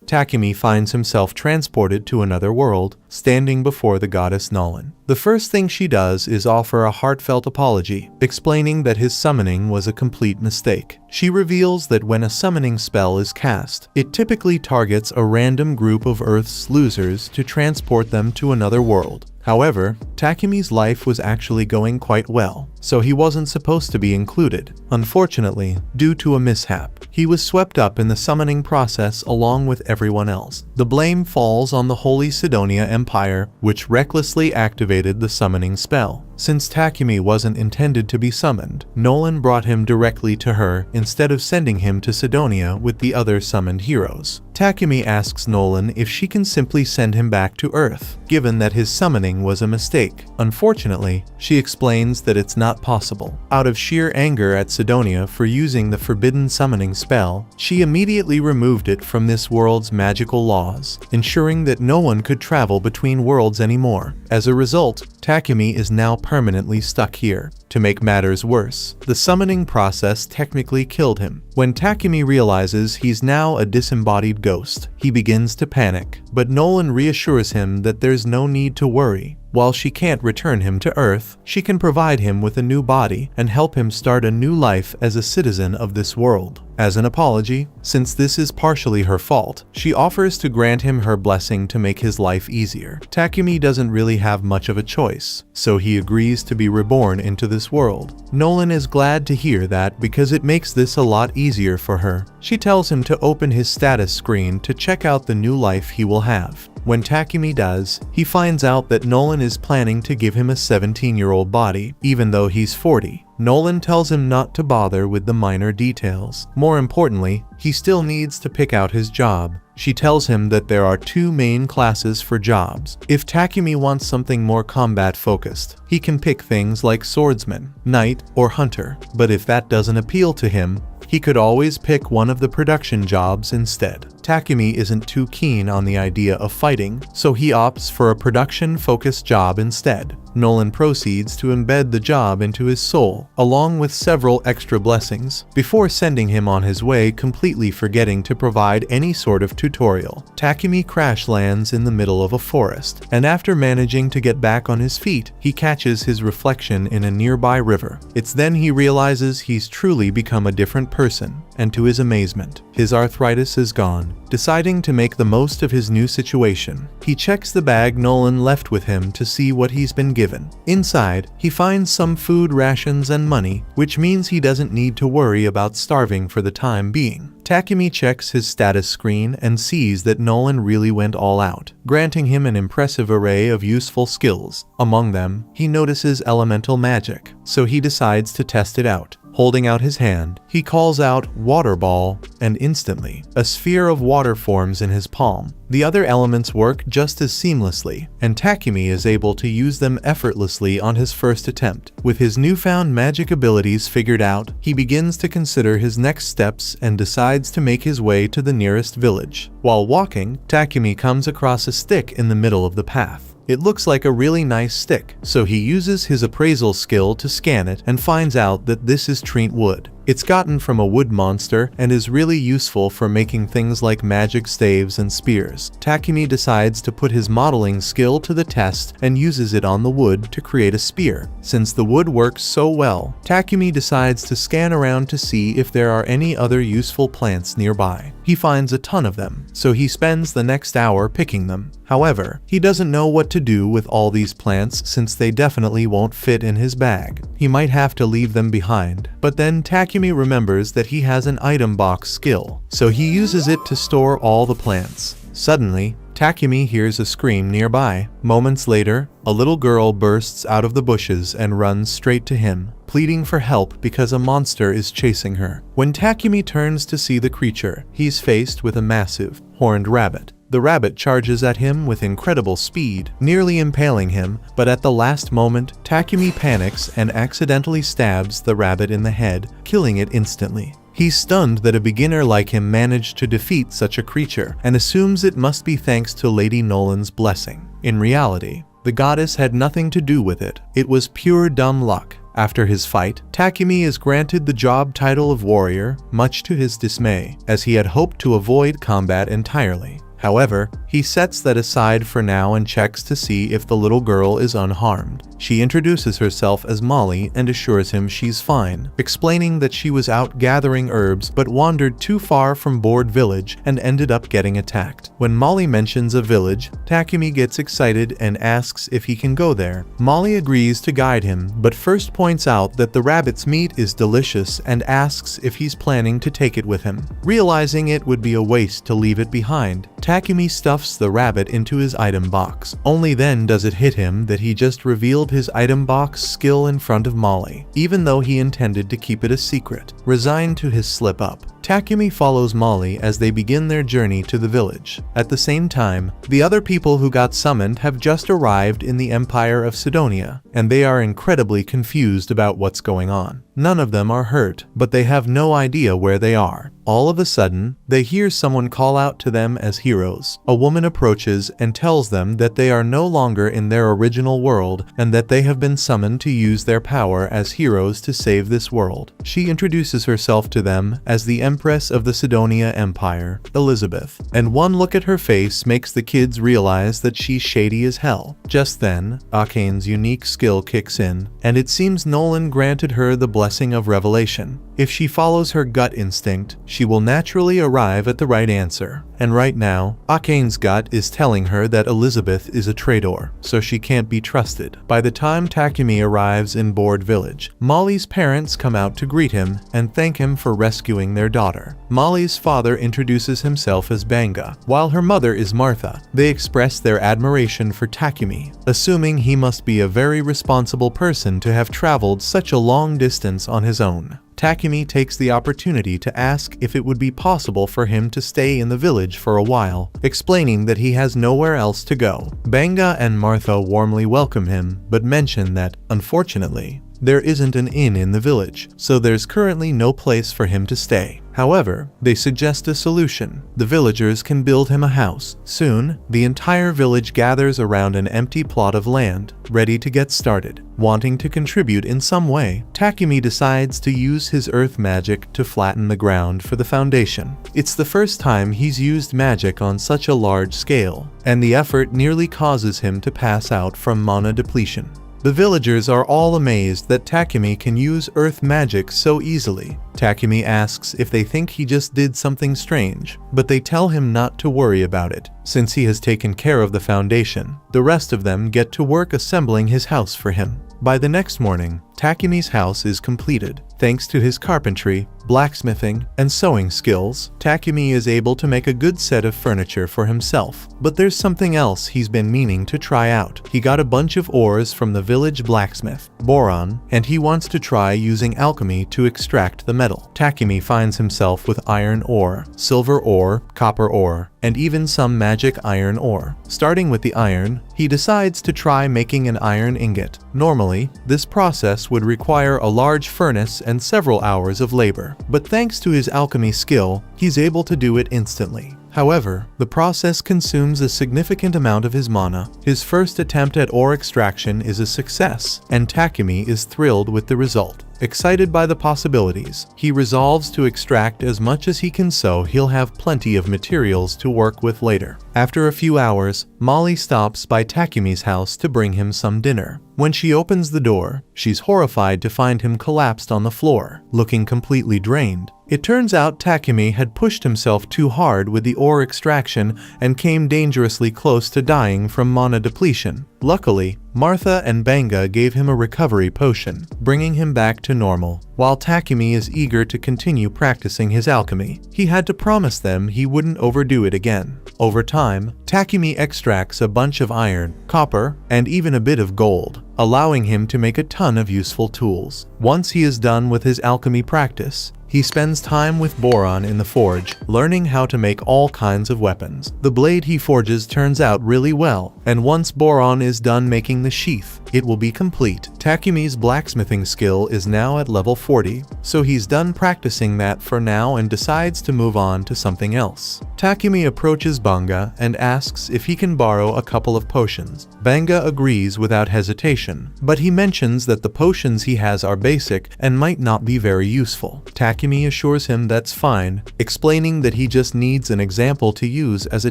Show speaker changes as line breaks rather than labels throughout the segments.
Takumi finds himself transported to another world, standing before the goddess Nolan. The first thing she does is offer a heartfelt apology, explaining that his summoning was a complete mistake. She reveals that when a summoning spell is cast, it typically targets a random group of Earth's losers to transport them to another world. However, Takumi's life was actually going quite well, so he wasn't supposed to be included. Unfortunately, due to a mishap, he was swept up in the summoning process along with everyone else. The blame falls on the Holy Sidonia Empire, which recklessly activated the summoning spell. Since Takumi wasn't intended to be summoned, Nolan brought him directly to her instead of sending him to Sidonia with the other summoned heroes. Takumi asks Nolan if she can simply send him back to Earth, given that his summoning was a mistake. Unfortunately, she explains that it's not possible. Out of sheer anger at Sidonia for using the forbidden summoning spell, she immediately removed it from this world's magical laws, ensuring that no one could travel between worlds anymore. As a result, Takumi is now permanently stuck here. To make matters worse, the summoning process technically killed him. When Takumi realizes he's now a disembodied ghost, he begins to panic, but Nolan reassures him that there's no need to worry. While she can't return him to Earth, she can provide him with a new body and help him start a new life as a citizen of this world. As an apology, since this is partially her fault, she offers to grant him her blessing to make his life easier. Takumi doesn't really have much of a choice, so he agrees to be reborn into this world. Nolan is glad to hear that because it makes this a lot easier for her. She tells him to open his status screen to check out the new life he will have. When Takumi does, he finds out that Nolan is planning to give him a 17-year-old body, even though he's 40. Nolan tells him not to bother with the minor details. More importantly, he still needs to pick out his job. She tells him that there are two main classes for jobs. If Takumi wants something more combat-focused, he can pick things like swordsman, knight, or hunter. But if that doesn't appeal to him, he could always pick one of the production jobs instead. Takumi isn't too keen on the idea of fighting, so he opts for a production-focused job instead. Nolan proceeds to embed the job into his soul, along with several extra blessings, before sending him on his way, completely forgetting to provide any sort of tutorial. Takumi crash lands in the middle of a forest, and after managing to get back on his feet, he catches his reflection in a nearby river. It's then he realizes he's truly become a different person, and to his amazement, his arthritis is gone. Deciding to make the most of his new situation, he checks the bag Nolan left with him to see what he's been given. Inside, he finds some food rations and money, which means he doesn't need to worry about starving for the time being. Takumi checks his status screen and sees that Nolan really went all out, granting him an impressive array of useful skills. Among them, he notices elemental magic, so he decides to test it out. Holding out his hand, he calls out "Water Ball," and instantly, a sphere of water forms in his palm. The other elements work just as seamlessly, and Takumi is able to use them effortlessly on his first attempt. With his newfound magic abilities figured out, he begins to consider his next steps and decides to make his way to the nearest village. While walking, Takumi comes across a stick in the middle of the path. It looks like a really nice stick, so he uses his appraisal skill to scan it and finds out that this is Trent wood. It's gotten from a wood monster and is really useful for making things like magic staves and spears. Takumi decides to put his modeling skill to the test and uses it on the wood to create a spear. Since the wood works so well, Takumi decides to scan around to see if there are any other useful plants nearby. He finds a ton of them, so he spends the next hour picking them. However, he doesn't know what to do with all these plants since they definitely won't fit in his bag. He might have to leave them behind, but then Takumi remembers that he has an item box skill, so he uses it to store all the plants. Suddenly, Takumi hears a scream nearby. Moments later, a little girl bursts out of the bushes and runs straight to him, pleading for help because a monster is chasing her. When Takumi turns to see the creature, he's faced with a massive, horned rabbit. The rabbit charges at him with incredible speed, nearly impaling him, but at the last moment, Takumi panics and accidentally stabs the rabbit in the head, killing it instantly. He's stunned that a beginner like him managed to defeat such a creature, and assumes it must be thanks to Lady Nolan's blessing. In reality, the goddess had nothing to do with it. It was pure dumb luck. After his fight, Takumi is granted the job title of warrior, much to his dismay, as he had hoped to avoid combat entirely. However, he sets that aside for now and checks to see if the little girl is unharmed. She introduces herself as Molly and assures him she's fine, explaining that she was out gathering herbs but wandered too far from Board Village and ended up getting attacked. When Molly mentions a village, Takumi gets excited and asks if he can go there. Molly agrees to guide him, but first points out that the rabbit's meat is delicious and asks if he's planning to take it with him. Realizing it would be a waste to leave it behind, Takumi stuffs the rabbit into his item box. Only then does it hit him that he just revealed his item box skill in front of Molly, even though he intended to keep it a secret. Resigned to his slip-up, Takumi follows Molly as they begin their journey to the village. At the same time, the other people who got summoned have just arrived in the Empire of Sidonia, and they are incredibly confused about what's going on. None of them are hurt, but they have no idea where they are. All of a sudden, they hear someone call out to them as heroes. A woman approaches and tells them that they are no longer in their original world and that they have been summoned to use their power as heroes to save this world. She introduces herself to them as the Empress of the Sidonia Empire, Elizabeth, and one look at her face makes the kids realize that she's shady as hell. Just then, Akane's unique skill kicks in, and it seems Nolan granted her the blessing of revelation. If she follows her gut instinct, she will naturally arrive at the right answer. And right now, Akane's gut is telling her that Elizabeth is a traitor, so she can't be trusted. By the time Takumi arrives in Board Village, Molly's parents come out to greet him and thank him for rescuing their daughter. Molly's father introduces himself as Banga, while her mother is Martha. They express their admiration for Takumi, assuming he must be a very responsible person to have traveled such a long distance on his own. Takumi takes the opportunity to ask if it would be possible for him to stay in the village for a while, explaining that he has nowhere else to go. Banga and Martha warmly welcome him, but mention that, unfortunately, there isn't an inn in the village, so there's currently no place for him to stay. However, they suggest a solution. The villagers can build him a house. Soon, the entire village gathers around an empty plot of land, ready to get started. Wanting to contribute in some way, Takumi decides to use his earth magic to flatten the ground for the foundation. It's the first time he's used magic on such a large scale, and the effort nearly causes him to pass out from mana depletion. The villagers are all amazed that Takumi can use earth magic so easily. Takumi asks if they think he just did something strange, but they tell him not to worry about it, since he has taken care of the foundation. The rest of them get to work assembling his house for him. By the next morning, Takumi's house is completed. Thanks to his carpentry, blacksmithing, and sewing skills, Takumi is able to make a good set of furniture for himself. But there's something else he's been meaning to try out. He got a bunch of ores from the village blacksmith, Boron, and he wants to try using alchemy to extract the metal. Takumi finds himself with iron ore, silver ore, copper ore, and even some magic iron ore. Starting with the iron, he decides to try making an iron ingot. Normally, this process would require a large furnace and several hours of labor, but thanks to his alchemy skill, he's able to do it instantly. However, the process consumes a significant amount of his mana. His first attempt at ore extraction is a success, and Takumi is thrilled with the result. Excited by the possibilities, he resolves to extract as much as he can so he'll have plenty of materials to work with later. After a few hours, Molly stops by Takumi's house to bring him some dinner. When she opens the door, she's horrified to find him collapsed on the floor, looking completely drained. It turns out Takumi had pushed himself too hard with the ore extraction and came dangerously close to dying from mana depletion. Luckily, Martha and Banga gave him a recovery potion, bringing him back to normal. While Takumi is eager to continue practicing his alchemy, he had to promise them he wouldn't overdo it again. Over time, Takumi extracts a bunch of iron, copper, and even a bit of gold, allowing him to make a ton of useful tools. Once he is done with his alchemy practice, he spends time with Boron in the forge, learning how to make all kinds of weapons. The blade he forges turns out really well, and once Boron is done making the sheath, it will be complete. Takumi's blacksmithing skill is now at level 40, so he's done practicing that for now and decides to move on to something else. Takumi approaches Banga and asks if he can borrow a couple of potions. Banga agrees without hesitation, but he mentions that the potions he has are basic and might not be very useful. Takumi assures him that's fine, explaining that he just needs an example to use as a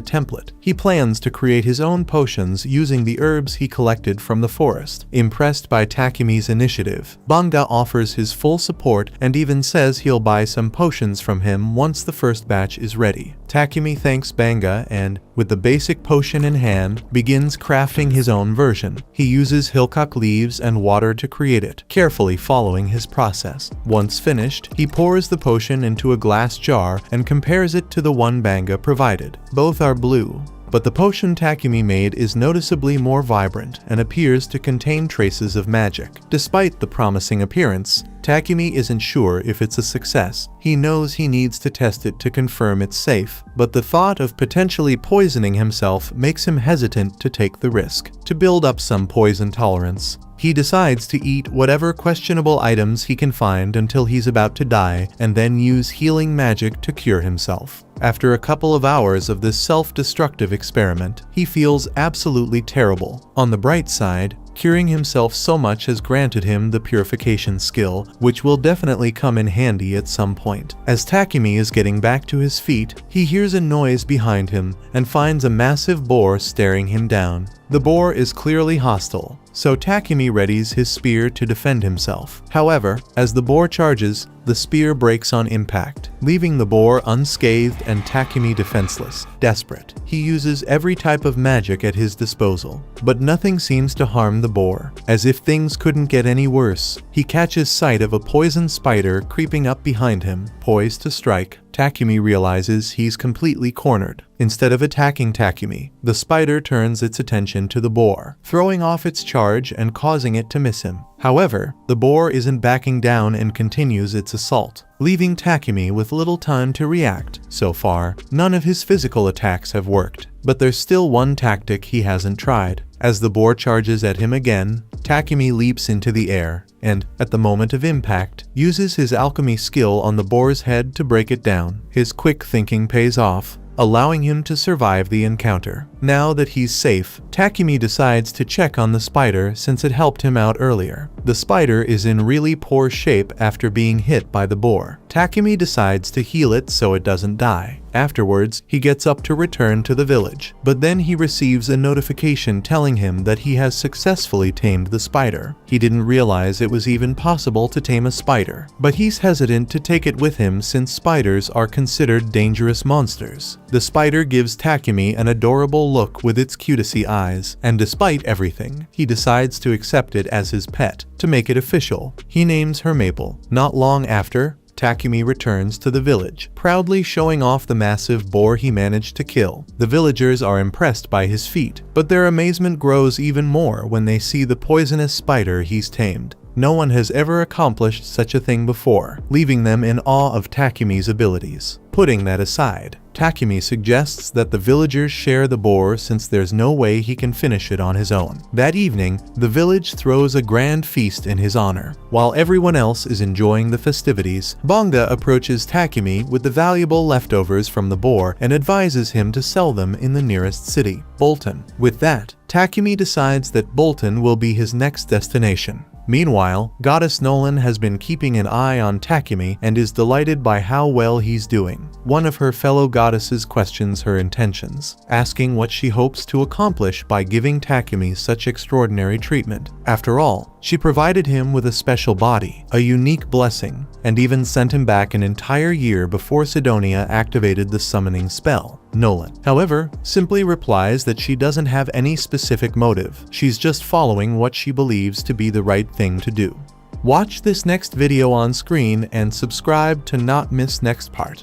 template. He plans to create his own potions using the herbs he collected from the forest. Impressed by Takumi's initiative, Banga offers his full support and even says he'll buy some potions from him once the first batch is ready. Takumi thanks Banga and, with the basic potion in hand, begins crafting his own version. He uses hillock leaves and water to create it, carefully following his process. Once finished, he pours the potion into a glass jar and compares it to the one Banga provided. Both are blue, but the potion Takumi made is noticeably more vibrant and appears to contain traces of magic. Despite the promising appearance, Takumi isn't sure if it's a success. He knows he needs to test it to confirm it's safe, but the thought of potentially poisoning himself makes him hesitant to take the risk. To build up some poison tolerance, he decides to eat whatever questionable items he can find until he's about to die, and then use healing magic to cure himself. After a couple of hours of this self-destructive experiment, he feels absolutely terrible. On the bright side, curing himself so much has granted him the purification skill, which will definitely come in handy at some point. As Takumi is getting back to his feet, he hears a noise behind him and finds a massive boar staring him down. The boar is clearly hostile, so Takumi readies his spear to defend himself. However, as the boar charges, the spear breaks on impact, leaving the boar unscathed and Takumi defenseless. Desperate, he uses every type of magic at his disposal, but nothing seems to harm the boar. As if things couldn't get any worse, he catches sight of a poison spider creeping up behind him, poised to strike. Takumi realizes he's completely cornered. Instead of attacking Takumi, the spider turns its attention to the boar, throwing off its charge and causing it to miss him. However, the boar isn't backing down and continues its assault, leaving Takumi with little time to react. So far, none of his physical attacks have worked, but there's still one tactic he hasn't tried. As the boar charges at him again, Takumi leaps into the air and, at the moment of impact, uses his alchemy skill on the boar's head to break it down. His quick thinking pays off, allowing him to survive the encounter. Now that he's safe, Takumi decides to check on the spider since it helped him out earlier. The spider is in really poor shape after being hit by the boar. Takumi decides to heal it so it doesn't die. Afterwards, he gets up to return to the village, but then he receives a notification telling him that he has successfully tamed the spider. He didn't realize it was even possible to tame a spider, but he's hesitant to take it with him since spiders are considered dangerous monsters. The spider gives Takumi an adorable look with its cutesy eyes, and despite everything, he decides to accept it as his pet. To make it official, he names her Maple. Not long after, Takumi returns to the village, proudly showing off the massive boar he managed to kill. The villagers are impressed by his feat, but their amazement grows even more when they see the poisonous spider he's tamed. No one has ever accomplished such a thing before, leaving them in awe of Takumi's abilities. Putting that aside, Takumi suggests that the villagers share the boar since there's no way he can finish it on his own. That evening, the village throws a grand feast in his honor. While everyone else is enjoying the festivities, Banga approaches Takumi with the valuable leftovers from the boar and advises him to sell them in the nearest city, Bolton. With that, Takumi decides that Bolton will be his next destination. Meanwhile, Goddess Nolan has been keeping an eye on Takumi and is delighted by how well he's doing. One of her fellow goddesses questions her intentions, asking what she hopes to accomplish by giving Takumi such extraordinary treatment. After all, she provided him with a special body, a unique blessing, and even sent him back an entire year before Sidonia activated the summoning spell. Nolan, however, simply replies that she doesn't have any specific motive. She's just following what she believes to be the right thing to do. Watch this next video on screen and subscribe to not miss next part.